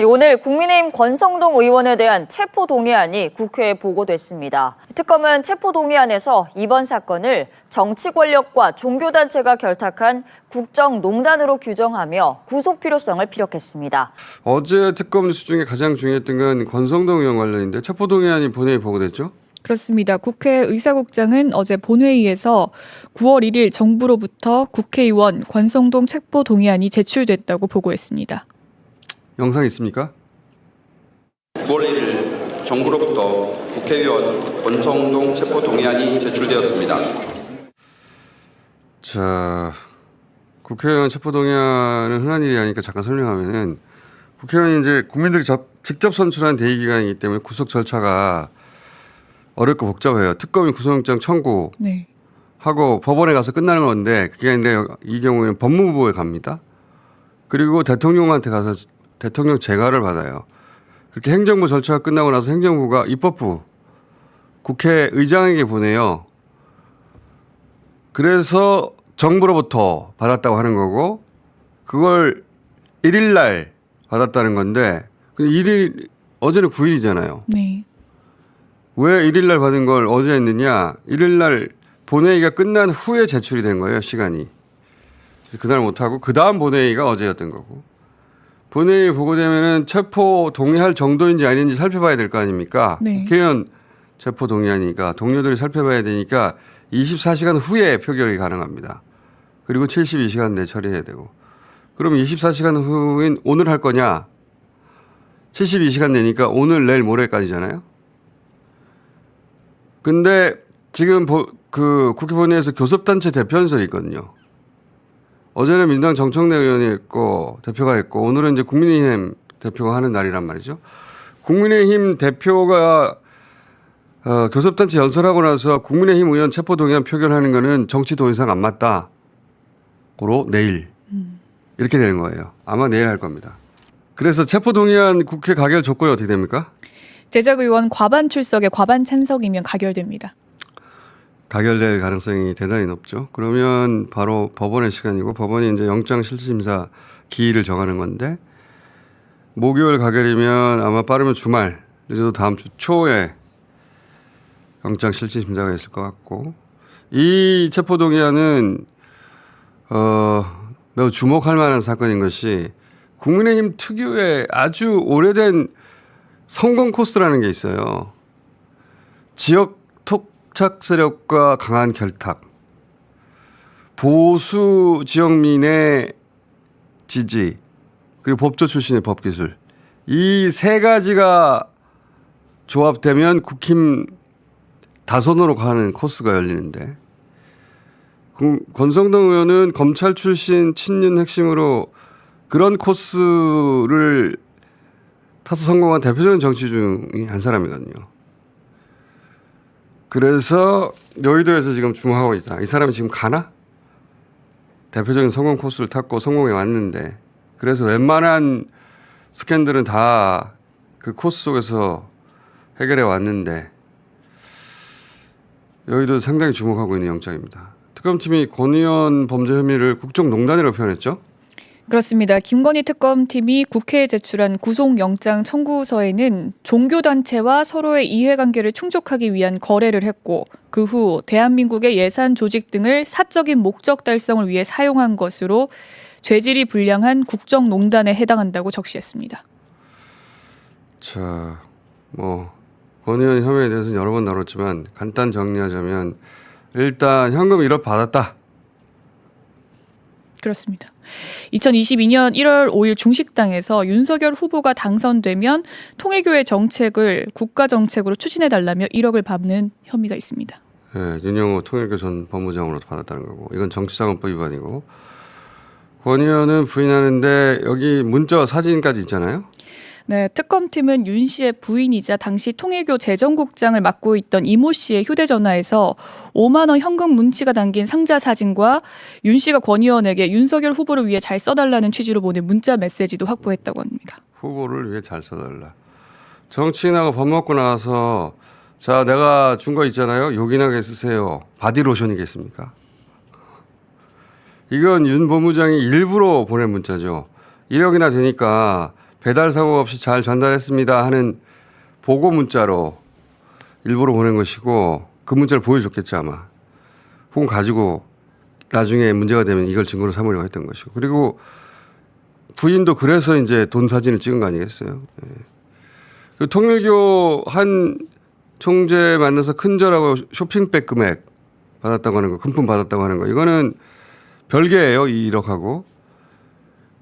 오늘 국민의힘 권성동 의원에 대한 체포동의안이 국회에 보고됐습니다. 특검은 체포동의안에서 이번 사건을 정치 권력과 종교단체가 결탁한 국정농단으로 규정하며 구속 필요성을 피력했습니다. 어제 특검 뉴스 중에 가장 중요했던 건 권성동 의원 관련인데 체포동의안이 본회의 보고됐죠? 그렇습니다. 국회 의사국장은 어제 본회의에서 9월 1일 정부로부터 국회의원 권성동 체포동의안이 제출됐다고 보고했습니다. 영상 있습니까? 9월 1일 정부로부터 국회의원 권성동 체포동의안이 제출되었습니다. 자, 국회의원 체포동의안은 흔한 일이 아니니까 잠깐 설명하면은 국회의원이 이제 국민들이 직접 선출한 대의기관이기 때문에 구속 절차가 어렵고 복잡해요. 특검이 구속영장 청구하고 네. 법원에 가서 끝나는 건데 그게 아니라 이 경우에는 법무부에 갑니다. 그리고 대통령한테 가서 대통령 재가를 받아요. 그렇게 행정부 절차가 끝나고 나서 행정부가 입법부 국회의장에게 보내요. 그래서 정부로부터 받았다고 하는 거고 그걸 1일 날 받았다는 건데 어제는 9일이잖아요. 네. 왜 1일 날 받은 걸 어제 했느냐. 1일 날 본회의가 끝난 후에 제출이 된 거예요. 시간이. 그날 못하고 그 다음 본회의가 어제였던 거고. 본회의 보고되면은 체포 동의할 정도인지 아닌지 살펴봐야 될 거 아닙니까? 네. 국회의원 체포 동의하니까 동료들이 살펴봐야 되니까 24시간 후에 표결이 가능합니다. 그리고 72시간 내 처리해야 되고. 그럼 24시간 후인 오늘 할 거냐? 72시간 내니까 오늘 내일 모레까지잖아요. 근데 지금 국회 본회의에서 교섭단체 대표연설이 있거든요. 어제는 민주당 정청래 의원이 했고 대표가 했고 오늘은 이제 국민의힘 대표가 하는 날이란 말이죠. 국민의힘 대표가 교섭단체 연설하고 나서 국민의힘 의원 체포동의안 표결하는 거는 정치 더 이상 안 맞다. 고로 내일 이렇게 되는 거예요. 아마 내일 할 겁니다. 그래서 체포동의안 국회 가결 조건이 어떻게 됩니까? 제적의원 과반 출석에 과반 찬석이면 가결됩니다. 가결될 가능성이 대단히 높죠. 그러면 바로 법원의 시간이고 법원이 이제 영장실질심사 기일을 정하는 건데 목요일 가결이면 아마 빠르면 주말 늦어도 다음 주 초에 영장실질심사가 있을 것 같고 이 체포동의안은 매우 주목할 만한 사건인 것이 국민의힘 특유의 아주 오래된 성공 코스라는 게 있어요. 지역 토착 세력과 강한 결탁, 보수 지역민의 지지, 그리고 법조 출신의 법기술. 이 세 가지가 조합되면 국힘 다선으로 가는 코스가 열리는데 권성동 의원은 검찰 출신 친윤 핵심으로 그런 코스를 타서 성공한 대표적인 정치 중의 한 사람이거든요. 그래서 여의도에서 지금 주목하고 있다. 이 사람이 지금 가나? 대표적인 성공 코스를 탔고 성공해 왔는데 그래서 웬만한 스캔들은 다 그 코스 속에서 해결해 왔는데 여의도 상당히 주목하고 있는 영장입니다. 특검팀이 권 의원 범죄 혐의를 국정농단이라고 표현했죠? 그렇습니다. 김건희 특검팀이 국회에 제출한 구속영장 청구서에는 종교단체와 서로의 이해관계를 충족하기 위한 거래를 했고 그 후 대한민국의 예산 조직 등을 사적인 목적 달성을 위해 사용한 것으로 죄질이 불량한 국정농단에 해당한다고 적시했습니다. 자, 권 의원 혐의에 대해서는 여러 번 다뤘지만 간단 정리하자면 일단 현금 1억 받았다. 그렇습니다. 2022년 1월 5일 중식당에서 윤석열 후보가 당선되면 통일교의 정책을 국가정책으로 추진해달라며 1억을 밟는 혐의가 있습니다. 네, 윤영호 통일교 전 법무장으로도 받았다는 거고 이건 정치자금법 위반이고 권 의원은 부인하는데 여기 문자와 사진까지 있잖아요. 네, 특검팀은 윤 씨의 부인이자 당시 통일교 재정국장을 맡고 있던 이모 씨의 휴대전화에서 5만 원 현금 문치가 담긴 상자 사진과 윤 씨가 권 의원에게 윤석열 후보를 위해 잘 써달라는 취지로 보낸 문자 메시지도 확보했다고 합니다. 후보를 위해 잘 써달라. 정치인하고 밥 먹고 나와서 자 내가 준 거 있잖아요. 요긴하게 쓰세요. 바디로션이겠습니까? 이건 윤 법무장이 일부러 보낸 문자죠. 1억이나 되니까 배달 사고 없이 잘 전달했습니다 하는 보고 문자로 일부러 보낸 것이고 그 문자를 보여줬겠죠 아마. 혹은 가지고 나중에 문제가 되면 이걸 증거로 삼으려고 했던 것이고. 그리고 부인도 그래서 이제 돈 사진을 찍은 거 아니겠어요. 예. 그 통일교 한 총재 만나서 큰절하고 쇼핑백 금액 받았다고 하는 거, 금품 받았다고 하는 거. 이거는 별개예요. 1억하고.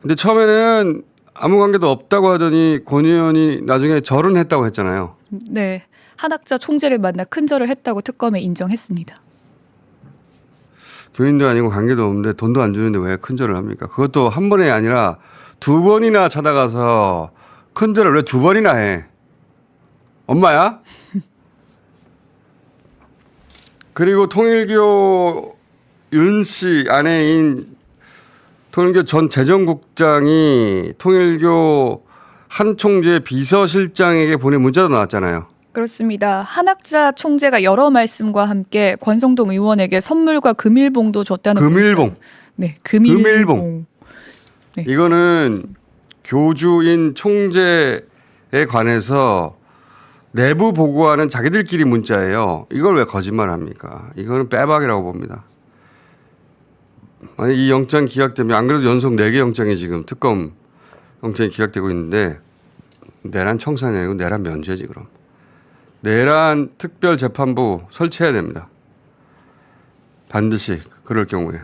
근데 처음에는 아무 관계도 없다고 하더니 권 의원이 나중에 절은 했다고 했잖아요. 네, 한학자 총재를 만나 큰절을 했다고 특검에 인정했습니다. 교인도 아니고 관계도 없는데 돈도 안 주는데 왜 큰절을 합니까? 그것도 한 번이 아니라 2번이나 찾아가서 큰절을 왜 2번이나 해? 엄마야? 그리고 통일교 윤 씨 아내인 통일교 전 재정국장이 통일교 한 총재 비서실장에게 보낸 문자도 나왔잖아요. 그렇습니다. 한학자 총재가 여러 말씀과 함께 권성동 의원에게 선물과 금일봉도 줬다는 금일봉. 문자. 네, 금일봉. 네. 이거는 교주인 총재에 관해서 내부 보고하는 자기들끼리 문자예요. 이걸 왜 거짓말합니까? 이거는 빼박이라고 봅니다. 만약 이 영장 기각되면 안 그래도 연속 4개 영장이 지금 특검 영장이 기각되고 있는데 내란 청산이 아니고 내란 면죄지 그럼. 내란 특별재판부 설치해야 됩니다. 반드시 그럴 경우에.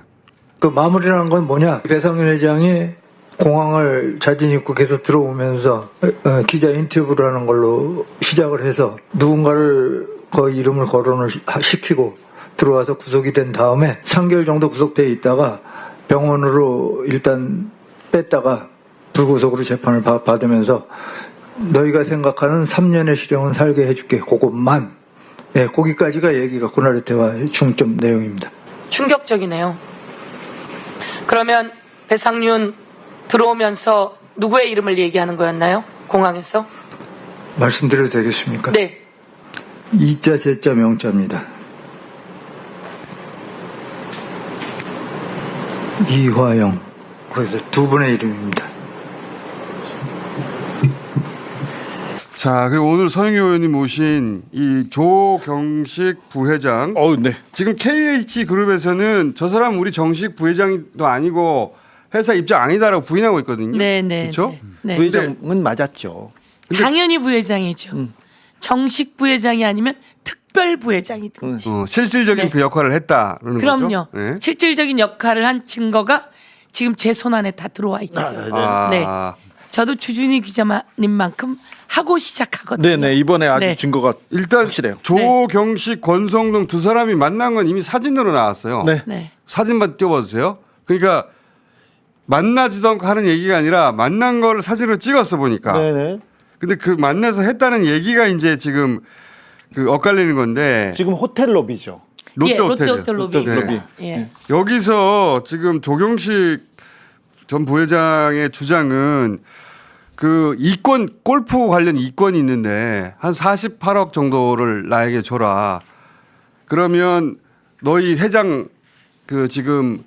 그 마무리라는 건 뭐냐? 배상윤 회장이 공항을 자진 입국해서 들어오면서 기자 인터뷰라는 걸로 시작을 해서 누군가를 그 이름을 거론을 시키고 들어와서 구속이 된 다음에 3개월 정도 구속돼 있다가 병원으로 일단 뺐다가 불구속으로 재판을 받으면서 너희가 생각하는 3년의 실형은 살게 해줄게. 그것만. 예, 거기까지가 얘기가 그날의 대화의 중점 내용입니다. 충격적이네요. 그러면 배상윤 들어오면서 누구의 이름을 얘기하는 거였나요? 공항에서? 말씀드려도 되겠습니까? 네. 이자, 제자, 명자입니다. 이화영. 그래서 두 분의 이름입니다. 자, 그리고 오늘 서영교 의원님 모신 이 조경식 부회장. 네. 지금 KH그룹에서는 저 사람 우리 정식 부회장도 아니고 회사 입장 아니다라고 부인하고 있거든요. 네네. 그렇죠? 네. 부회장은 맞았죠. 당연히 부회장이죠. 정식 부회장이 아니면 특별 부회장이든지. 실질적인 네. 그 역할을 했다는 그럼요. 거죠. 네. 실질적인 역할을 한 증거가 지금 제 손 안에 다 들어와 있죠. 네. 저도 주준희 기자님만큼 하고 시작하거든요. 네네 이번에 아주 네. 증거가 일단 확실해요. 조경식, 권성동 두 사람이 만난 건 이미 사진으로 나왔어요. 네. 네. 사진만 띄워봐주세요. 그러니까 만나지도 않고 하는 얘기가 아니라 만난 거를 사진으로 찍었어 보니까. 네네. 근데 그 만나서 했다는 얘기가 이제 지금 그 엇갈리는 건데 지금 호텔 로비죠. 롯데 예, 호텔. 롯데 로비. 롯데 로비. 예. 여기서 지금 조경식 전 부회장의 주장은 그 이권 골프 관련 이권이 있는데 한 48억 정도를 나에게 줘라. 그러면 너희 회장 그 지금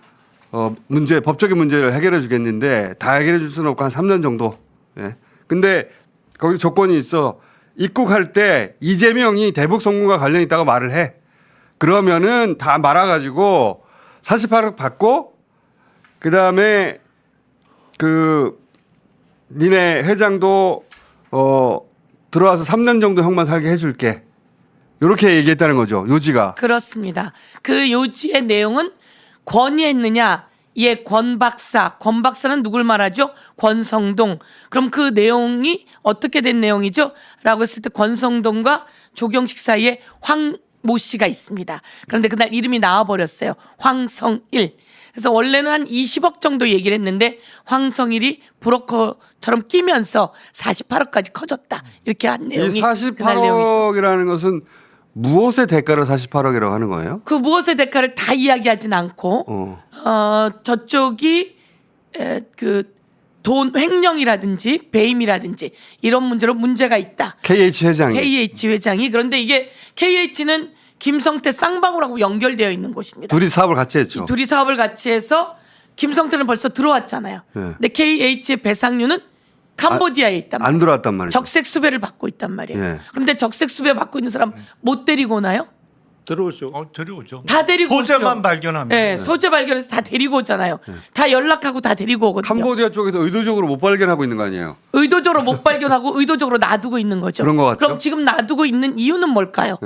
문제 법적인 문제를 해결해 주겠는데 다 해결해 줄 수는 없고 한 3년 정도. 예. 근데 거기 조건이 있어. 입국할 때 이재명이 대북 송금과 관련이 있다고 말을 해. 그러면은 다 말아가지고 48억 받고 그다음에 그 니네 회장도 들어와서 3년 정도 형만 살게 해줄게. 이렇게 얘기했다는 거죠. 요지가. 그렇습니다. 그 요지의 내용은 권유했느냐? 예, 권 박사. 권 박사는 누굴 말하죠? 권성동. 그럼 그 내용이 어떻게 된 내용이죠? 라고 했을 때 권성동과 조경식 사이에 황모 씨가 있습니다. 그런데 그날 이름이 나와버렸어요. 황성일. 그래서 원래는 한 20억 정도 얘기를 했는데 황성일이 브로커처럼 끼면서 48억까지 커졌다. 이렇게 한 내용이 이 그날 내용이죠. 48억이라는 것은 무엇의 대가로 48억이라고 하는 거예요? 그 무엇의 대가를 다 이야기하진 않고 저쪽이 그 돈 횡령이라든지 배임이라든지 이런 문제로 문제가 있다. KH 회장이. KH 회장이. 그런데 이게 KH는 김성태 쌍방울하고 연결되어 있는 곳입니다. 둘이 사업을 같이 했죠. 둘이 사업을 같이 해서 김성태는 벌써 들어왔잖아요. 네. 근데 KH의 배상률은 캄보디아에 있단 말이에요. 안 들어왔단 말이죠. 적색 수배를 받고 있단 말이에요. 예. 그런데 적색 수배 받고 있는 사람 못 데리고 오나요? 들어오죠. 들어오죠. 다 데리고 소재만 오죠. 발견하면. 네, 소재 발견해서 다 데리고 오잖아요. 다 연락하고 다 데리고 오거든요. 캄보디아 쪽에서 의도적으로 못 발견하고 있는 거 아니에요? 의도적으로 못 발견하고 의도적으로 놔두고 있는 거죠. 그런 것 같죠? 그럼 지금 놔두고 있는 이유는 뭘까요?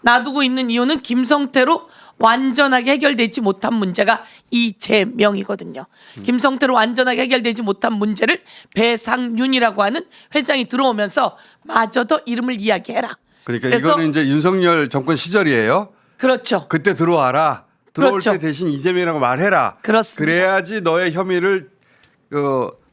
놔두고 있는 이유는 김성태로 완전하게 해결되지 못한 문제가 이재명이거든요. 김성태로 완전하게 해결되지 못한 문제를 배상윤이라고 하는 회장이 들어오면서 마저도 이름을 이야기해라. 그러니까 그래서 이거는 이제 윤석열 정권 시절이에요. 그렇죠. 그때 들어와라. 들어올 그렇죠. 때 대신 이재명이라고 말해라. 그렇습니다. 그래야지 너의 혐의를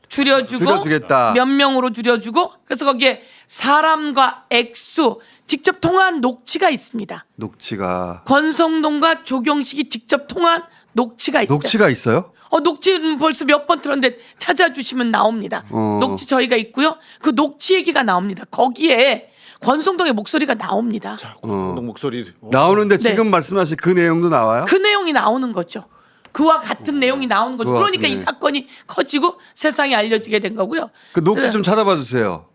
줄여주고 줄여주겠다. 몇 명으로 줄여주고 그래서 거기에 사람과 액수 직접 통화한 녹취가 있습니다. 녹취가 권성동과 조경식이 직접 통화한 녹취가 있어요. 녹취가 있어요? 녹취는 벌써 몇 번 들었는데 찾아주시면 나옵니다. 녹취 저희가 있고요. 그 녹취 얘기가 나옵니다. 거기에 권성동의 목소리가 나옵니다. 권성동 목소리 나오는데 네. 지금 말씀하신 그 내용도 나와요? 그 내용이 나오는 거죠. 그와 같은 내용이 나오는 거죠. 그와 그러니까 같은 이 내용. 사건이 커지고 세상에 알려지게 된 거고요. 그 녹취 좀 찾아봐 주세요.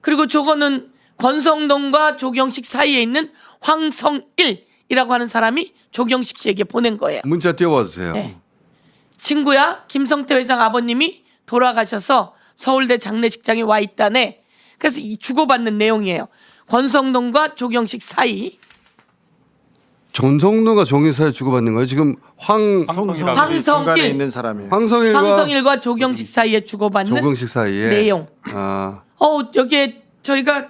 그리고 저거는 권성동과 조경식 사이에 있는 황성일이라고 하는 사람이 조경식 씨에게 보낸 거예요. 문자 띄워봐 주세요. 네. 친구야, 김성태 회장 아버님이 돌아가셔서 서울대 장례식장에 와 있다네. 그래서 이 주고받는 내용이에요. 권성동과 조경식 사이. 전성도가 종이사에 주고받는 거예요. 지금 황성이라고. 황성일. 중간에 있는 사람이에요. 황성일과 황성일과 조경식 사이에 주고받는 조경식 사이에 내용. 아, 여기에 저희가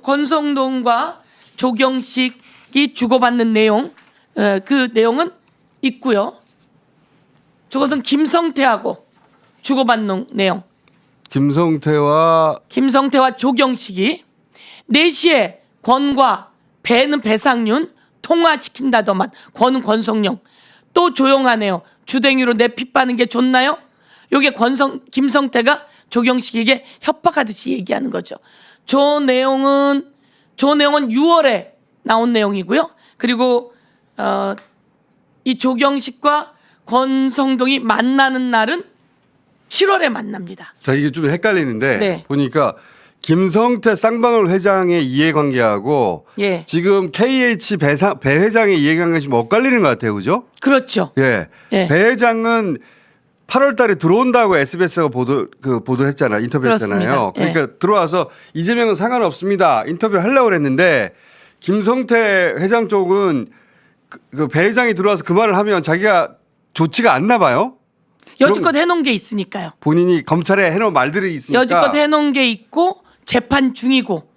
권성동과 조경식이 주고받는 내용, 그 내용은 있고요. 저것은 김성태하고 주고받는 내용. 김성태와 조경식이 4시에 권과 배는 배상윤 통화시킨다더만 권은 권성령 또 조용하네요. 주댕이로 내 피 빠는 게 좋나요? 요게 김성태가 조경식에게 협박하듯이 얘기하는 거죠. 저 내용은 6월에 나온 내용이고요. 그리고 이 조경식과 권성동이 만나는 날은 7월에 만납니다. 자 이게 좀 헷갈리는데 네. 보니까 김성태 쌍방울 회장의 이해관계하고 예. 지금 KH 배 회장의 이해관계가 좀 엇갈리는 것 같아요, 그죠? 그렇죠. 예. 예. 배 회장은 8월달에 들어온다고 SBS가 보도를 했잖아요, 인터뷰했잖아요. 그렇습니다. 그러니까 들어와서 이재명은 상관없습니다, 인터뷰를 하려고 그랬는데 김성태 회장 쪽은 그 배 회장이 들어와서 그 말을 하면 자기가 좋지가 않나 봐요. 여지껏 해놓은 게 있으니까요. 본인이 검찰에 해놓은 말들이 있으니까. 여지껏 해놓은 게 있고 재판 중이고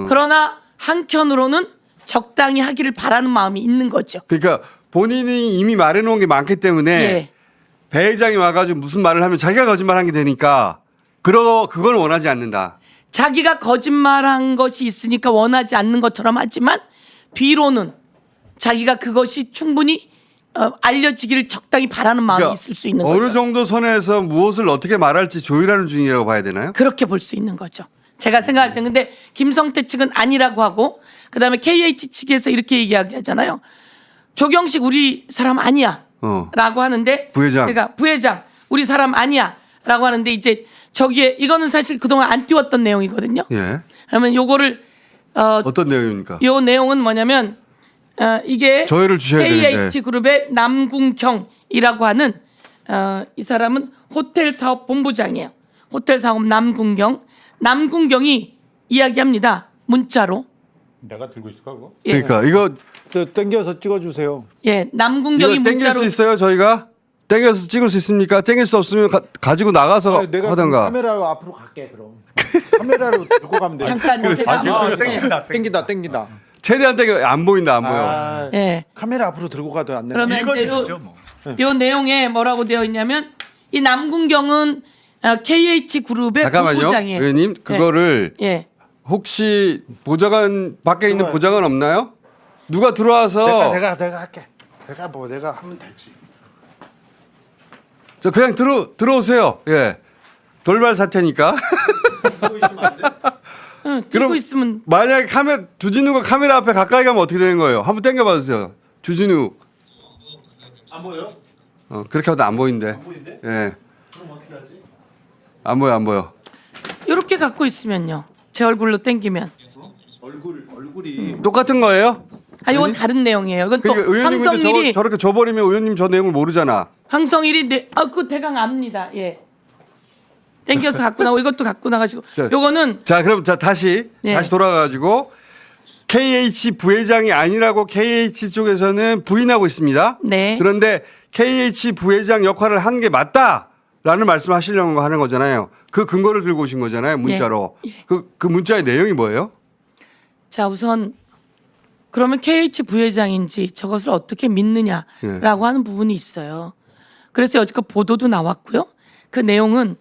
그러나 한켠으로는 적당히 하기를 바라는 마음이 있는 거죠. 그러니까 본인이 이미 말해놓은 게 많기 때문에 예. 배 회장이 와가지고 무슨 말을 하면 자기가 거짓말한 게 되니까 그걸 원하지 않는다. 자기가 거짓말한 것이 있으니까 원하지 않는 것처럼 하지만 뒤로는 자기가 그것이 충분히 알려지기를 적당히 바라는 마음이 그러니까 있을 수 있는 어느 거죠. 정도 선에서 무엇을 어떻게 말할지 조율하는 중이라고 봐야 되나요? 그렇게 볼 수 있는 거죠. 제가 생각할 때 근데 김성태 측은 아니라고 하고 그다음에 KH 측에서 이렇게 얘기하잖아요. 조경식 우리 사람 아니야 라고 하는데 부회장. 제가 부회장 우리 사람 아니야 라고 하는데 이제 저기에 이거는 사실 그동안 안 띄웠던 내용이거든요. 예. 그러면 요거를 어떤 내용입니까? 요 내용은 뭐냐면 이게 저희를 주셔야 되는데. KH그룹의 남궁경이라고 하는 이 사람은 호텔 사업 본부장이에요. 호텔 사업 남궁경이 이야기합니다. 문자로. 내가 들고 있을까 그거? 예. 그러니까 이거 땡겨서 찍어주세요. 예, 남궁경이 땡길 문자로 수 있어요, 저희가? 땡겨서 찍을 수 있습니까? 땡길 수 없으면 가지고 나가서 아니, 내가 하던가. 카메라 앞으로 갈게 그럼. 카메라로 들고 가면 돼. 잠깐 제가 지금 한번 땡긴다. 땡긴다. 최대한 땡겨. 안 보인다, 안 보여. 아, 예. 카메라 앞으로 들고 가도 안 되나? 그러면 읽어주시죠 뭐. 요 내용에 뭐라고 되어 있냐면 이 남궁경은 KH그룹의 잠깐만요, 본부장이에요. 의원님. 그거를 예. 혹시 보좌관 밖에 있는 들어와요. 보좌관 없나요? 누가 들어와서 내가 할게. 내가 하면 되지. 저 그냥 들어오세요. 예. 돌발 사태니까. 응, 들고 그럼 있으면 만약에 주진우가 카메라 앞에 가까이 가면 어떻게 되는 거예요? 한번 당겨봐 주세요. 주진우. 안 보여? 그렇게 하도 안 보이는데. 예. 그럼 어떻게 하지? 안 보여. 요 이렇게 갖고 있으면요. 제 얼굴로 땡기면. 똑같은 거예요? 아, 이건 다른 내용이에요. 이건 또 그러니까 의원님인데 황성일이 저렇게 줘버리면 의원님 저 내용을 모르잖아. 황성일이 그거 대강 압니다. 예. 땡겨서 갖고 나고 이것도 갖고 나가시고. 자, 요거는 자 그럼 다시 네. 돌아가가지고 KH 부회장이 아니라고 KH 쪽에서는 부인하고 있습니다. 네. 그런데 KH 부회장 역할을 한 게 맞다라는 말씀하시려고 하는 거잖아요. 그 근거를 들고 오신 거잖아요. 문자로. 예. 그 문자의 내용이 뭐예요? 자, 우선 그러면 KH 부회장인지 저것을 어떻게 믿느냐라고 하는 부분이 있어요. 그래서 여지껏 보도도 나왔고요. 그 내용은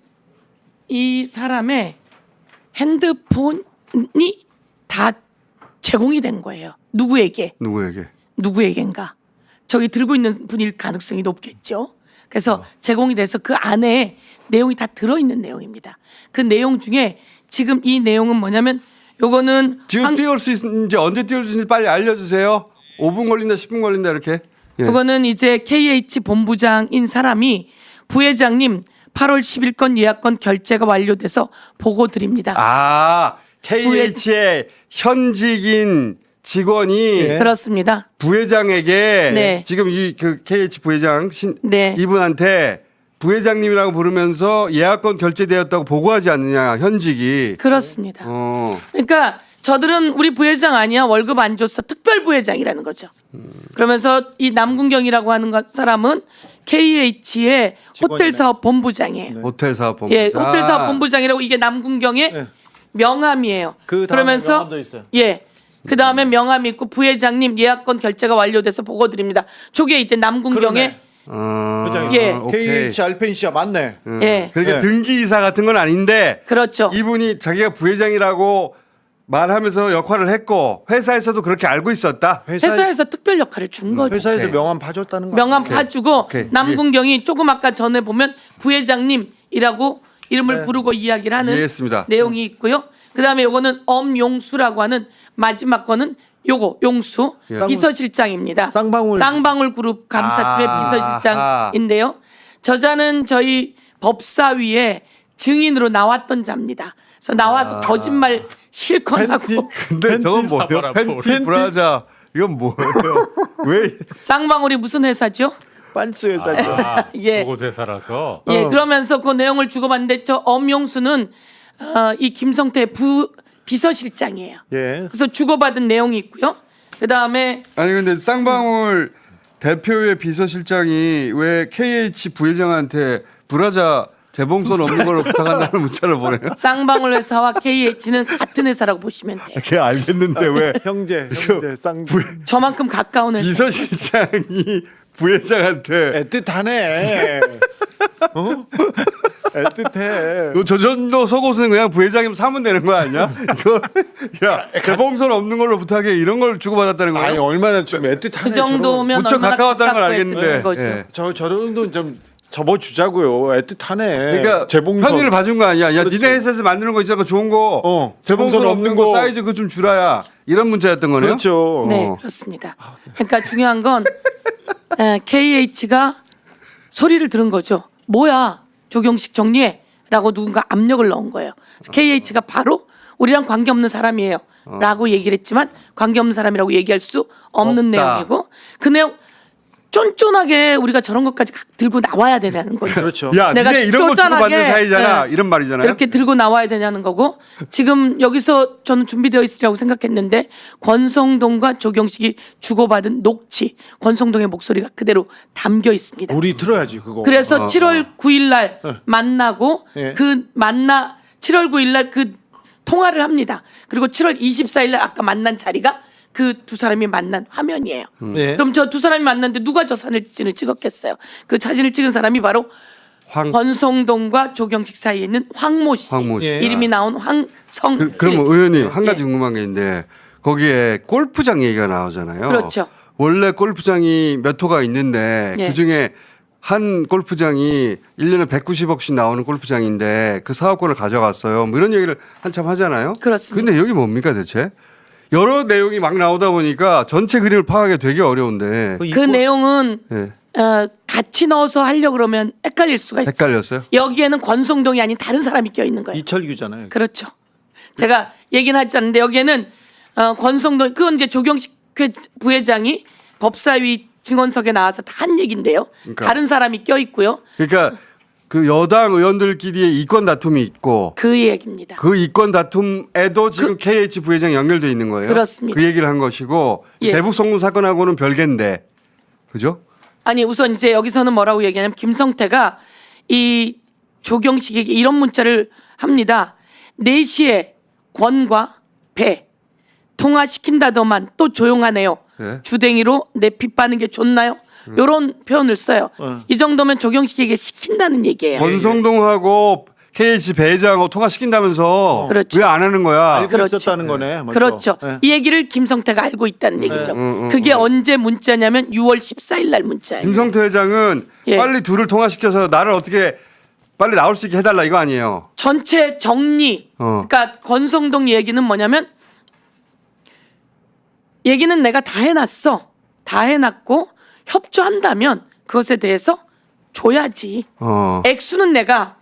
이 사람의 핸드폰이 다 제공이 된 거예요. 누구에게? 누구에겐가? 저기 들고 있는 분일 가능성이 높겠죠. 그래서 제공이 돼서 그 안에 내용이 다 들어있는 내용입니다. 그 내용 중에 지금 이 내용은 뭐냐면 요거는 지금 띄울 수 있는지 언제 띄울 수 있는지 빨리 알려주세요. 5분 걸린다 10분 걸린다 이렇게. 예. 그거는 이제 KH 본부장인 사람이 부회장님 8월 10일 건 예약건 결제가 완료돼서 보고 드립니다. 아 KH의 현직인 직원이 그렇습니다. 부회장에게 네. 지금 그 KH 부회장 네. 이분한테 부회장님이라고 부르면서 예약건 결제되었다고 보고하지 않느냐 현직이. 그렇습니다. 어. 그러니까 저들은 우리 부회장 아니야 월급 안 줬어 특별 부회장이라는 거죠. 그러면서 이 남궁경이라고 하는 사람은 KH의 호텔 사업 본부장이에요. 호텔 사업 본부장. 예, 호텔 사업 본부장이라고 이게 남궁경의 명함이에요. 그 다음에 그러면서 명함도 있어요. 예. 그 다음에 명함이 있고 부회장님 예약건 결제가 완료돼서 보고 드립니다. 저게 이제 남궁경의 부장님. 예. 오케이. KH 알펜시아 맞네. 예. 그러니까 네. 등기이사 같은 건 아닌데 그렇죠. 이분이 자기가 부회장이라고 말하면서 역할을 했고 회사에서도 그렇게 알고 있었다. 회사에서 특별 역할을 준 거죠. 회사에서 오케이. 명함 봐줬다는 거. 명함 아니에요? 봐주고 오케이. 남궁경이 조금 아까 전에 보면 부회장님이라고 이름을 부르고 이야기를 하는 이해했습니다. 내용이 있고요. 그다음에 요거는 엄용수라고 하는 마지막 거는 요거 용수 예. 비서실장입니다. 쌍방울 그룹 감사팀의 아. 비서실장인데요. 저자는 저희 법사위에 증인으로 나왔던 자입니다. 그래서 나와서 거짓말 실컷 하고 근데 저건 뭐예요? 봐봐라, 팬티 브라자 이건 뭐예요? 왜 쌍방울이 무슨 회사죠? 반스 회사죠. 예. 보고 대사라서 예, 그러면서 그 내용을 주고받는데 저 엄용수는 이 김성태 비서실장이에요. 예. 그래서 주고받은 내용이 있고요. 그 다음에 아니 근데 쌍방울 대표의 비서실장이 왜 KH 부회장한테 브라자 재봉선 없는 걸로 부탁한다는 문자를 보내요? 쌍방울 회사와 KH는 같은 회사라고 보시면 돼요. 걔 알겠는데 왜 형제 쌍 저만큼 가까운 회사. 비서실장이 부회장한테 애틋하네. 어? 애틋해. 너 저 정도 속옷은 그냥 부회장이면 사면 되는 거 아니야? 이거 야 재봉선 없는 걸로 부탁해 이런 걸 주고받았다는 아니 거예요? 얼마나 좀 애틋하네. 그 정도면 무척 얼마나 가까웠다는 걸 가깝고 알겠는데. 했던 거죠. 예. 저 정도는 좀 접어주자고요. 애틋하네. 그러니까 재봉선. 편의를 봐준 거 아니야? 야, 그렇지. 니네 회사에서 만드는 거 있잖아, 좋은 거. 재봉선 재봉선 없는 거 사이즈 그거 좀 주라야. 이런 문자였던 거네요. 그렇죠. 네, 그렇습니다. 그러니까 중요한 건 KH가 소리를 들은 거죠. 뭐야, 조경식 정리해라고 누군가 압력을 넣은 거예요. 그래서 KH가 바로 우리랑 관계없는 사람이에요. 라고 얘기를 했지만 관계없는 사람이라고 얘기할 수 없는 없다. 내용이고 그 내용 쫀쫀하게 우리가 저런 것까지 들고 나와야 되냐는 거죠. 그렇죠. 야, 내가 니네 이런 거 쪼잔하게, 주고받는 사이잖아. 예, 이런 말이잖아요. 이렇게 들고 나와야 되냐는 거고 지금 여기서 저는 준비되어 있으리라고 생각했는데 권성동과 조경식이 주고받은 녹취 권성동의 목소리가 그대로 담겨 있습니다. 우리 들어야지 그거. 그래서 7월 9일 날 만나고 예. 7월 9일 날 그 통화를 합니다. 그리고 7월 24일 날 아까 만난 자리가 그 두 사람이 만난 화면이에요. 예. 그럼 저 두 사람이 만났는데 누가 저 사진을 찍었겠어요? 그 사진을 찍은 사람이 바로 권성동과 조경식 사이에 있는 황모 씨. 황모 씨. 이름이 나온 황성. 그럼 의원님 한 가지 예. 궁금한 게 있는데 거기에 골프장 얘기가 나오잖아요. 그렇죠. 원래 골프장이 몇 호가 있는데 예. 그중에 한 골프장이 1년에 190억씩 나오는 골프장인데 그 사업권을 가져갔어요. 뭐 이런 얘기를 한참 하잖아요. 그렇습니다. 근데 여기 뭡니까 대체? 여러 내용이 막 나오다 보니까 전체 그림을 파악하기 되게 어려운데. 그 내용은 예. 같이 넣어서 하려고 그러면 헷갈릴 수가 있어요. 헷갈렸어요? 여기에는 권성동이 아닌 다른 사람이 껴 있는 거예요. 이철규잖아요. 그렇죠. 제가 얘기는 하지 않는데 여기에는 권성동 그건 이제 조경식 부회장이 법사위 증언석에 나와서 다 한 얘기인데요. 그러니까. 다른 사람이 껴 있고요. 그러니까 그 여당 의원들끼리의 이권 다툼이 있고 그 얘기입니다. 그 이권 다툼에도 지금 KH 부회장이 연결돼 있는 거예요. 그렇습니다. 그 얘기를 한 것이고 예. 대북 송금 사건하고는 별개인데, 그죠? 아니 우선 이제 여기서는 뭐라고 얘기하냐면 김성태가 이 조경식에게 이런 문자를 합니다. 4시에 권과 배 통화시킨다더만 또 조용하네요. 네. 주댕이로 내 피 빠는 게 좋나요? 이런 표현을 써요. 이 정도면 조경식에게 시킨다는 얘기예요. 권성동하고 KH 배회장하고 통화시킨다면서 그렇죠. 왜 안 하는 거야? 알고 그렇죠. 있었다는 거네. 먼저. 그렇죠. 네. 이 얘기를 김성태가 알고 있다는 얘기죠. 그게 언제 문자냐면 6월 14일 날 문자예요. 김성태 회장은 예. 빨리 둘을 통화시켜서 나를 어떻게 빨리 나올 수 있게 해달라 이거 아니에요? 전체 정리. 어. 그러니까 권성동 얘기는 뭐냐면 얘기는 내가 다 해놨어. 다 해놨고 협조한다면 그것에 대해서 줘야지. 액수는 내가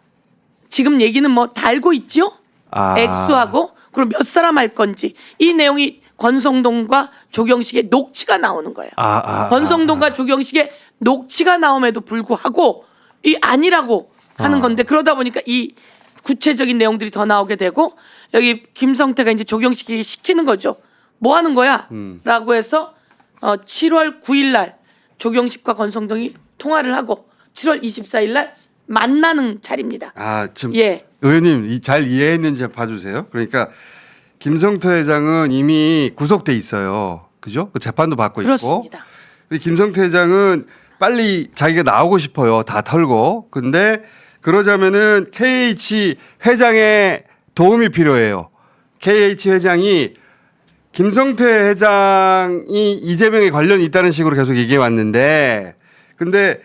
지금 얘기는 뭐 다 알고 있죠? 아. 액수하고 그럼 몇 사람 할 건지 이 내용이 권성동과 조경식의 녹취가 나오는 거예요. 권성동과 조경식의 녹취가 나옴에도 불구하고 이 아니라고 하는 건데 그러다 보니까 이 구체적인 내용들이 더 나오게 되고 여기 김성태가 이제 조경식에게 시키는 거죠. 뭐 하는 거야? 라고 해서 7월 9일 날 조경식과 권성동이 통화를 하고 7월 24일 날 만나는 자리입니다. 지금 예. 의원님 잘 이해했는지 봐주세요. 그러니까 김성태 회장은 이미 구속돼 있어요. 그죠? 그 재판도 받고 그렇습니다. 있고. 근데 김성태 회장은 빨리 자기가 나오고 싶어요. 다 털고. 근데 그러자면은 KH 회장의 도움이 필요해요. KH 회장이 김성태 회장이 이재명에 관련이 있다는 식으로 계속 얘기해 왔는데 근데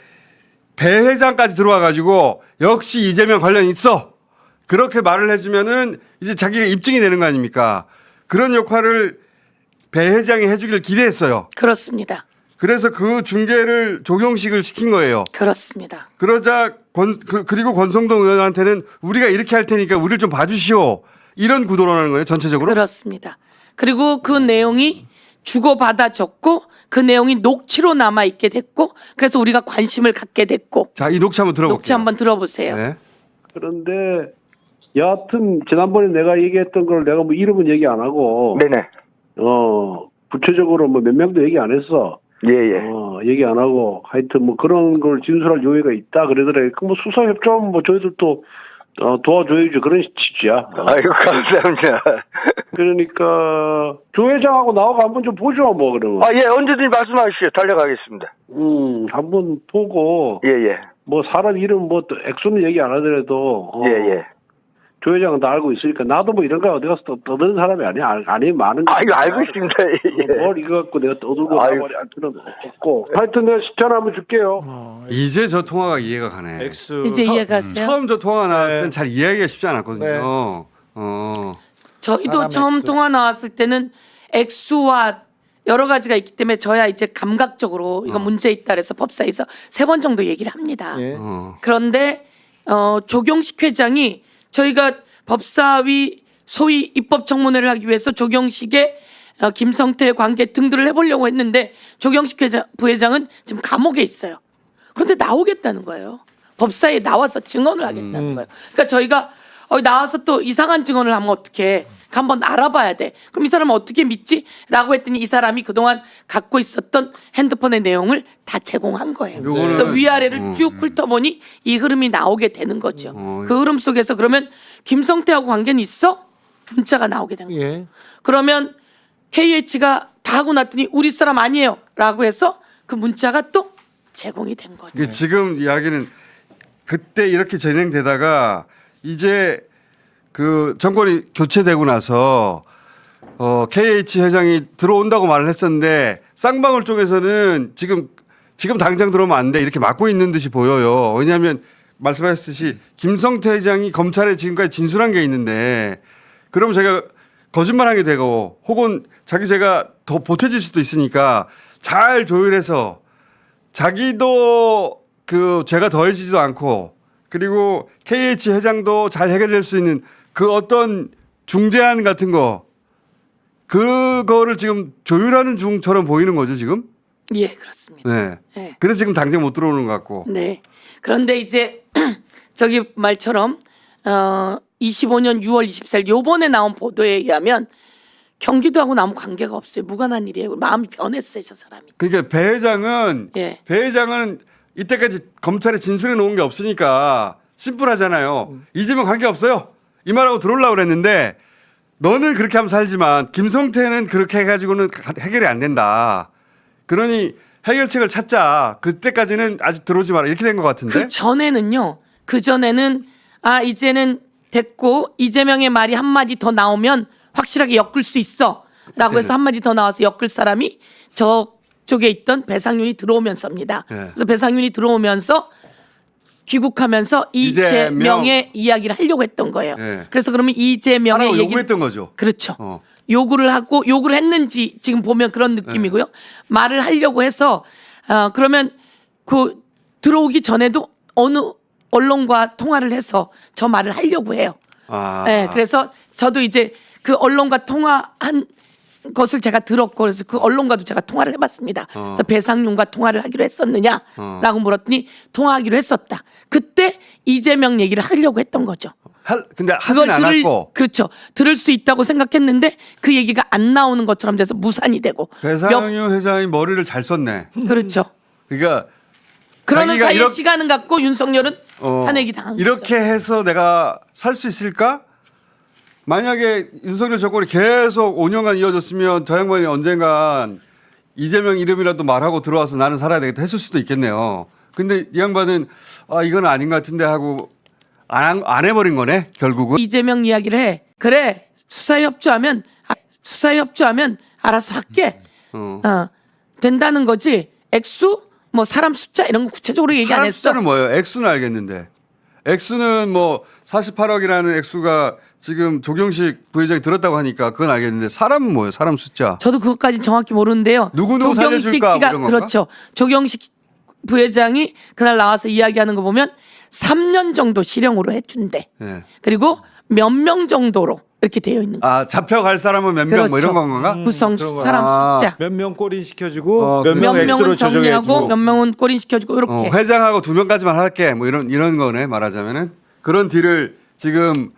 배 회장까지 들어와 가지고 역시 이재명 관련이 있어. 그렇게 말을 해주면은 이제 자기가 입증이 되는 거 아닙니까? 그런 역할을 배 회장이 해주길 기대했어요. 그렇습니다. 그래서 그 중계를 조경식을 시킨 거예요. 그렇습니다. 그러자 그리고 권성동 의원한테는 우리가 이렇게 할 테니까 우리를 좀 봐주시오. 이런 구도로라는 거예요. 전체적으로. 그렇습니다. 그리고 그 내용이 주고받아졌고 그 내용이 녹취로 남아 있게 됐고 그래서 우리가 관심을 갖게 됐고 자, 이 녹취 한번 들어볼게요. 녹취 한번 들어보세요. 네. 그런데 여하튼 지난번에 내가 얘기했던 걸 내가 뭐 이름은 얘기 안 하고 네네. 구체적으로 뭐 몇 명도 얘기 안 했어. 예예. 얘기 안 하고 하여튼 뭐 그런 걸 진술할 요의가 있다 그러더래. 그 뭐 수사 협조하면 뭐 저희들도 도와줘야지 그런 취지야. 아이고 감사합니다. 그러니까 조 회장하고 나하고 한번 좀 보죠 뭐 그러면. 예 언제든지 말씀하시죠. 달려가겠습니다. 한번 보고 예예. 뭐 사람 이름 뭐 또 액수는 얘기 안 하더라도 예예. 조 회장은 다 알고 있으니까 나도 뭐 이런 거 어디 가서 떠드는 사람이 아니야. 아니 많은 거. 아이고 알고 있습니다. 예. 뭘 이거 갖고 내가 떠들고 아이고. 나발이 할 필요는 없고. 하여튼 내가 전화 한번 줄게요. 이제 저 통화가 이해가 가네. 액수 이제 이해가세요? 처음 저 통화 나올 네. 땐 잘 이해하기가 쉽지 않았거든요. 네. 저희도 사람 처음 액수. 통화 나왔을 때는 액수와 여러 가지가 있기 때문에 저야 이제 감각적으로 이거 문제 있다 그래서 법사에서 3번 정도 얘기를 합니다. 예. 그런데 조경식 회장이 저희가 법사위 소위 입법 청문회를 하기 위해서 조경식의 김성태 관계 등들을 해보려고 했는데 조경식 부회장은 지금 감옥에 있어요. 그런데 나오겠다는 거예요. 법사위에 나와서 증언을 하겠다는 거예요. 그러니까 저희가 나와서 또 이상한 증언을 하면 어떡해. 한번 알아봐야 돼. 그럼 이 사람은 어떻게 믿지? 라고 했더니 이 사람이 그동안 갖고 있었던 핸드폰의 내용을 다 제공한 거예요. 요거는- 그래서 위아래를 쭉 훑어보니 이 흐름이 나오게 되는 거죠. 그 흐름 속에서 그러면 김성태하고 관계는 있어? 문자가 나오게 된 거예요. 예. 그러면 KH가 다 하고 났더니 우리 사람 아니에요. 라고 해서 그 문자가 또 제공이 된 거죠. 이게 지금 이야기는 그때 이렇게 진행되다가 이제 그 정권이 교체되고 나서 KH 회장이 들어온다고 말을 했었는데 쌍방울 쪽에서는 지금 당장 들어오면 안 돼 이렇게 막고 있는 듯이 보여요. 왜냐하면 말씀하셨듯이 김성태 회장이 검찰에 지금까지 진술한 게 있는데 그럼 제가 거짓말하게 되고 혹은 자기 죄가 더 보태질 수도 있으니까 잘 조율해서 자기도 그 죄가 더해지지도 않고 그리고 KH 회장도 잘 해결될 수 있는 그 어떤 중재안 같은 거 그거를 지금 조율하는 중처럼 보이는 거죠 지금? 예, 그렇습니다. 네. 네. 그래서 지금 당장 못 들어오는 것 같고. 네. 그런데 이제 저기 말처럼 25년 6월 24일 요번에 나온 보도에 의하면 경기도하고는 아무 관계가 없어요. 무관한 일이에요. 마음이 변했어요, 저 사람이. 그러니까 배 회장은 예. 이때까지 검찰에 진술해 놓은 게 없으니까 심플하잖아요. 이재명 관계 없어요. 이 말하고 들어오려고 그랬는데 너는 그렇게 하면 살지만 김성태는 그렇게 해가지고는 해결이 안 된다. 그러니 해결책을 찾자. 그때까지는 아직 들어오지 마라. 이렇게 된 것 같은데. 그 전에는 이제는 됐고 이재명의 말이 한마디 더 나오면 확실하게 엮을 수 있어라고 해서 한마디 더 나와서 엮을 사람이 저쪽에 있던 배상윤이 들어오면서입니다. 네. 그래서 배상윤이 들어오면서 귀국하면서 이재명의 이야기를 하려고 했던 거예요. 네. 그래서 그러면 이재명의 하라고 얘기를 요구했던 거죠. 그렇죠. 어. 요구를 했는지 지금 보면 그런 느낌이고요. 말을 하려고 해서 그러면 그 들어오기 전에도 어느 언론과 통화를 해서 저 말을 하려고 해요. 네, 그래서 저도 이제 그 언론과 통화한 것을 제가 들었고 그래서 그 언론과도 제가 통화를 해봤습니다. 그래서 배상윤과 통화를 하기로 했었느냐라고 물었더니 통화하기로 했었다. 그때 이재명 얘기를 하려고 했던 거죠. 근데 하진 않았고. 그렇죠. 들을 수 있다고 생각했는데 그 얘기가 안 나오는 것처럼 돼서 무산이 되고. 배상윤 회장이 머리를 잘 썼네. 그렇죠. 그러니까 그러는 자기가 사이에 시간은 갖고 윤석열은 탄핵이 당한 이렇게 거죠. 해서 내가 살 수 있을까? 만약에 윤석열 정권이 계속 5년간 이어졌으면 저 양반이 언젠간 이재명 이름이라도 말하고 들어와서 나는 살아야 되겠다 했을 수도 있겠네요. 근데 이 양반은 이건 아닌 것 같은데 하고 안 해버린 거네 결국은. 이재명 이야기를 해. 그래 수사에 협조하면 알아서 할게. 된다는 거지. 액수 뭐 사람 숫자 이런 거 구체적으로 얘기 안 사람 했어. 숫자는 뭐예요? 액수는 알겠는데. 액수는 뭐 48억이라는 액수가 지금 조경식 부회장이 들었다고 하니까 그건 알겠는데 사람은 뭐예요? 사람 숫자. 저도 그것까지 정확히 모르는데요. 누구 살려줄까? 뭐 이런 건가? 그렇죠. 조경식 부회장이 그날 나와서 이야기하는 거 보면 3년 정도 실형으로 해준대. 네. 그리고 몇 명 정도로 이렇게 되어 있는 거예요. 잡혀갈 사람은 몇 명 뭐 이런 건가? 구성 사람 숫자. 몇 명 꼬린 시켜주고 몇 명 몇 명은 엑스로 정리하고 조정해주고. 몇 명은 꼬린 시켜주고 이렇게. 회장하고 2명까지만 할게. 뭐 이런 거네 말하자면은 그런 딜을 지금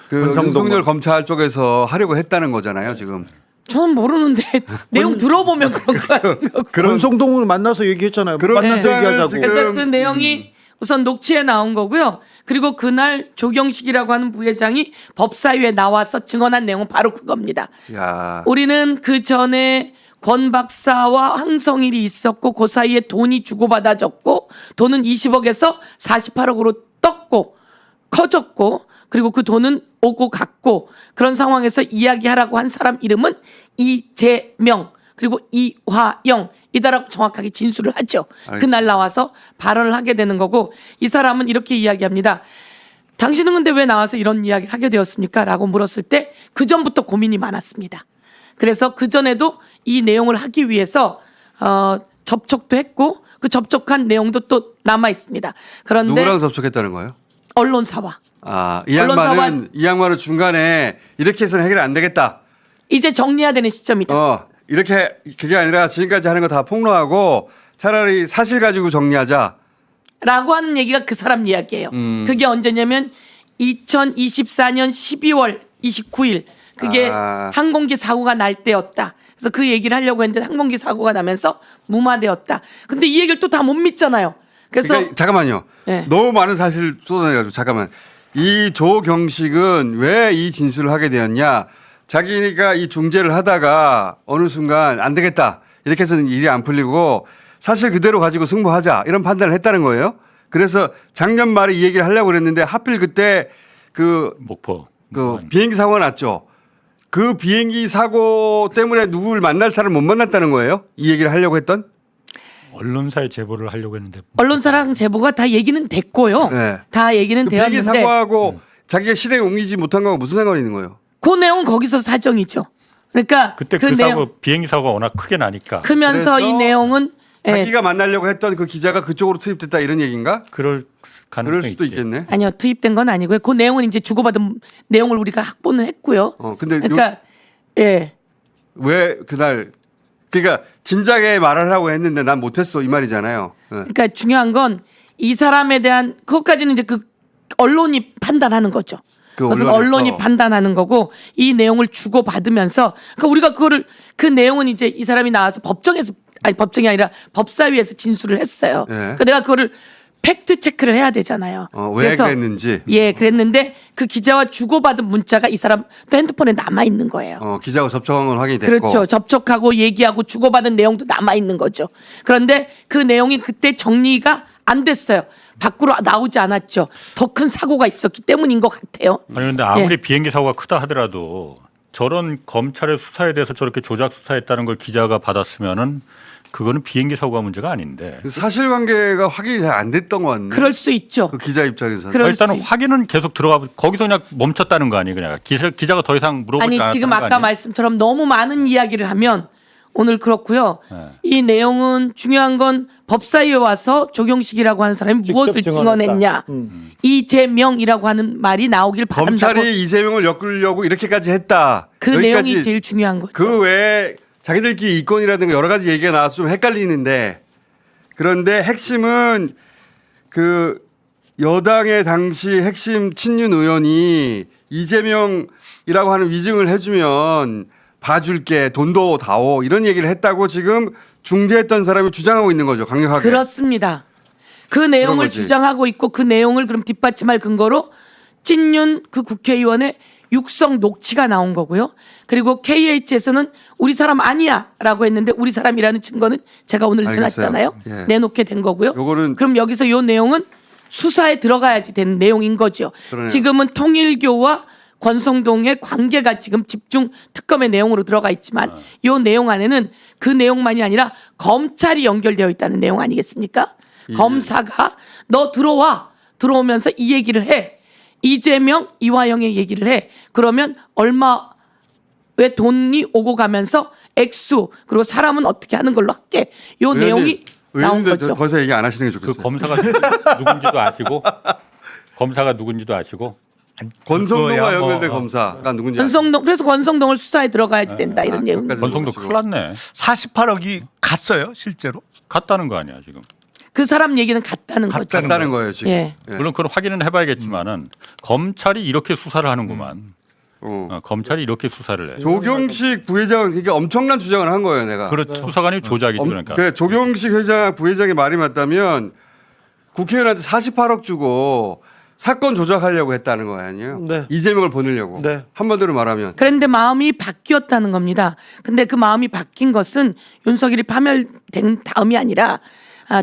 그 윤석열 검찰 쪽에서 하려고 했다는 거잖아요 지금. 저는 모르는데 내용 들어보면 그런 거 같아요. 권성동을 만나서 얘기했잖아요. 그런 만나서 주장을 얘기하자고. 지금 그래서 그 내용이 우선 녹취에 나온 거고요. 그리고 그날 조경식이라고 하는 부회장이 법사위에 나와서 증언한 내용은 바로 그겁니다. 야. 우리는 그 전에 권 박사와 황성일이 있었고 그 사이에 돈이 주고받아졌고 돈은 20억에서 48억으로 떴고 커졌고 그리고 그 돈은 오고 갔고 그런 상황에서 이야기하라고 한 사람 이름은 이재명 그리고 이화영 이다라고 정확하게 진술을 하죠. 알겠습니다. 그날 나와서 발언을 하게 되는 거고 이 사람은 이렇게 이야기합니다. 당신은 근데 왜 나와서 이런 이야기를 하게 되었습니까? 라고 물었을 때 그전부터 고민이 많았습니다. 그래서 그전에도 이 내용을 하기 위해서 접촉도 했고 그 접촉한 내용도 또 남아 있습니다. 그런데 누구랑 접촉했다는 거예요? 언론사와 이 양반은 중간에 이렇게 해서는 해결이 안 되겠다. 이제 정리해야 되는 시점이다. 이렇게 그게 아니라 지금까지 하는 거 다 폭로하고 차라리 사실 가지고 정리하자. 라고 하는 얘기가 그 사람 이야기예요. 그게 언제냐면 2024년 12월 29일 그게 항공기 사고가 날 때였다. 그래서 그 얘기를 하려고 했는데 항공기 사고가 나면서 무마되었다. 근데 이 얘기를 또 다 못 믿잖아요. 그래서 그러니까 잠깐만요. 네. 너무 많은 사실 쏟아내가지고 잠깐만. 이 조경식은 왜 이 진술을 하게 되었냐? 자기가 이 중재를 하다가 어느 순간 안 되겠다. 이렇게 해서는 일이 안 풀리고 사실 그대로 가지고 승부하자. 이런 판단을 했다는 거예요. 그래서 작년 말에 이 얘기를 하려고 그랬는데 하필 그때 목포. 비행기 사고가 났죠. 그 비행기 사고 때문에 누구를 만날 사람을 못 만났다는 거예요. 이 얘기를 하려고 했던. 언론사에 제보를 하려고 했는데. 언론사랑 제보가 다 얘기는 됐고요. 네. 다 얘기는 그 비행기 되었는데 사고하고 자기가 실행에 옮기지 못한 거하고 무슨 상관이 있는 거예요? 그 내용은 거기서 사정이죠. 그러니까 그때 그 사고 비행기 사고가 워낙 크게 나니까. 크면서 그래서 이 내용은 자기가 만나려고 했던 그 기자가 그쪽으로 투입됐다 이런 얘기인가? 그럴 가능성이 그럴 수도 있지. 있겠네. 아니요, 투입된 건 아니고요. 그 내용은 이제 주고받은 내용을 우리가 확보는 했고요. 근데 그러니까 예. 왜 그날 그러니까 진작에 말을 하라고 했는데 난 못했어 이 말이잖아요. 그러니까 중요한 건 이 사람에 대한 그것까지는 이제 그 언론이 판단하는 거죠. 그 그것은 언론에서. 언론이 판단하는 거고 이 내용을 주고 받으면서 그러니까 우리가 그거를 그 내용은 이제 이 사람이 나와서 법정에서 아니 법정이 아니라 법사위에서 진술을 했어요. 예. 그러니까 내가 그거를 팩트 체크를 해야 되잖아요. 왜 그랬는지. 예, 그랬는데 그 기자와 주고받은 문자가 이 사람 또 핸드폰에 남아 있는 거예요. 기자가 접촉한 건 확인이 됐고. 그렇죠. 접촉하고 얘기하고 주고받은 내용도 남아 있는 거죠. 그런데 그 내용이 그때 정리가 안 됐어요. 밖으로 나오지 않았죠. 더 큰 사고가 있었기 때문인 것 같아요. 아니 근데 아무리 예. 비행기 사고가 크다 하더라도 저런 검찰의 수사에 대해서 저렇게 조작 수사했다는 걸 기자가 받았으면은 그거는 비행기 사고가 문제가 아닌데. 그 사실관계가 확인이 잘 안 됐던 것 같네. 그럴 수 있죠. 그 기자 입장에서는. 그럴 일단은 수 있- 확인은 계속 들어가 거기서 그냥 멈췄다는 거 아니에요, 그냥 기자가 더 이상 물어보지 아니 않았다는 지금 거 아까 아니에요? 말씀처럼 너무 많은 이야기를 하면 오늘 그렇고요. 네. 이 내용은 중요한 건 법사위에 와서 조경식이라고 하는 사람이 무엇을 증언했냐. 이재명이라고 하는 말이 나오길 바란다고. 검찰이 이재명을 엮으려고 이렇게까지 했다. 그 여기까지 내용이 제일 중요한 거죠. 그 외에 자기들끼리 이권이라든가 여러 가지 얘기가 나와서 좀 헷갈리는데 그런데 핵심은 그 여당의 당시 핵심 친윤 의원이 이재명이라고 하는 위증을 해주면 봐줄게 돈도 다오 이런 얘기를 했다고 지금 중재했던 사람이 주장하고 있는 거죠. 강력하게. 그렇습니다. 그 내용을 거지. 주장하고 있고 그 내용을 그럼 뒷받침할 근거로 찐윤 그 국회의원의 육성 녹취가 나온 거고요. 그리고 KH에서는 우리 사람 아니야라고 했는데 우리 사람이라는 증거는 제가 오늘 알겠어요. 내놨잖아요. 예. 내놓게 된 거고요. 요거는 그럼 여기서 요 내용은 수사에 들어가야지 되는 내용인 거죠. 그러네요. 지금은 통일교와 권성동의 관계가 지금 집중 특검의 내용으로 들어가 있지만 요 내용 안에는 그 내용만이 아니라 검찰이 연결되어 있다는 내용 아니겠습니까? 검사가 너 들어오면서 이 얘기를 해. 이재명, 이화영의 얘기를 해. 그러면 얼마의 돈이 오고 가면서 액수 그리고 사람은 어떻게 하는 걸로 할게. 요 내용이 나온 의원님들 거죠. 더 이상 얘기 안 하시는 게 그 좋겠어요. 검사가 누군지도 아시고 검사가 누군지도 아시고 권성동과 그거야, 연결된 검사가 누군지 권성동 그래서 권성동을 수사에 들어가야지 된다 이런 내용. 그것까지 권성도 모르시고. 큰일 났네. 48억이 갔어요, 실제로? 갔다는 거 아니야 지금. 그 사람 얘기는 같다는 거죠. 갔다는 거예요 지금. 예. 물론 그건 확인은 해봐야겠지만은 검찰이 이렇게 수사를 하는구만. 검찰이 이렇게 수사를 해. 조경식 부회장 이게 엄청난 주장을 한 거예요, 내가. 그렇죠. 수사관이 조작이죠, 그러니까. 그래, 조경식 회장 부회장의 말이 맞다면 국회의원한테 48억 주고 사건 조작하려고 했다는 거 아니에요? 네. 이재명을 보내려고. 네. 한마디로 말하면. 그런데 마음이 바뀌었다는 겁니다. 근데 그 마음이 바뀐 것은 윤석열이 파멸된 다음이 아니라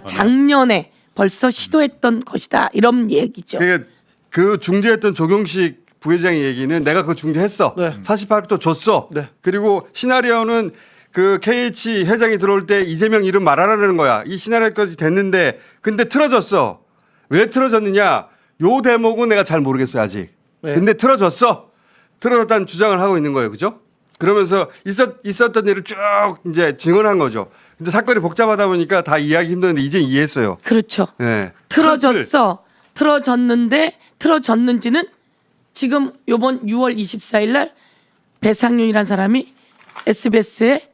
작년에 벌써 시도했던 것이다. 이런 얘기죠. 그러니까 그 중재했던 조경식 부회장의 얘기는 내가 그거 중재했어. 네. 48억도 줬어. 네. 그리고 시나리오는 그 KH 회장이 들어올 때 이재명 이름 말하라는 거야. 이 시나리오까지 됐는데 근데 틀어졌어. 왜 틀어졌느냐? 요 대목은 내가 잘 모르겠어요 아직. 네. 근데 틀어졌어. 틀어졌다는 주장을 하고 있는 거예요, 그죠? 그러면서 있었던 일을 쭉 이제 증언한 거죠. 근데 사건이 복잡하다 보니까 다 이해하기 힘드는데 이제 이해했어요. 그렇죠. 네. 틀어졌어. 틀어졌는데 틀어졌는지는 지금 요번 6월 24일 날 배상윤이라는 사람이 SBS에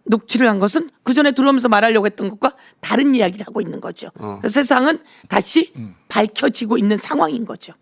녹취를 한 것은 그 전에 들어오면서 말하려고 했던 것과 다른 이야기를 하고 있는 거죠. 세상은 다시 밝혀지고 있는 상황인 거죠.